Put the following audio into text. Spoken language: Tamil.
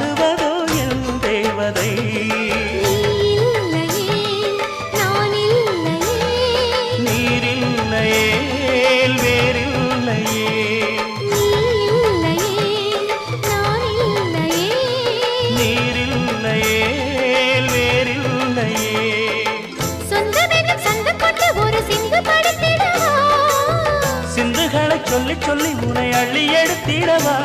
பாடுவதோ என் தேவதை. நீரில்லையே வேறில்லையே. நீரில்லையே வேறில்லையே. சிந்துகளை சொல்லி சொல்லி உன்னை அள்ளி எடுத்திடவா.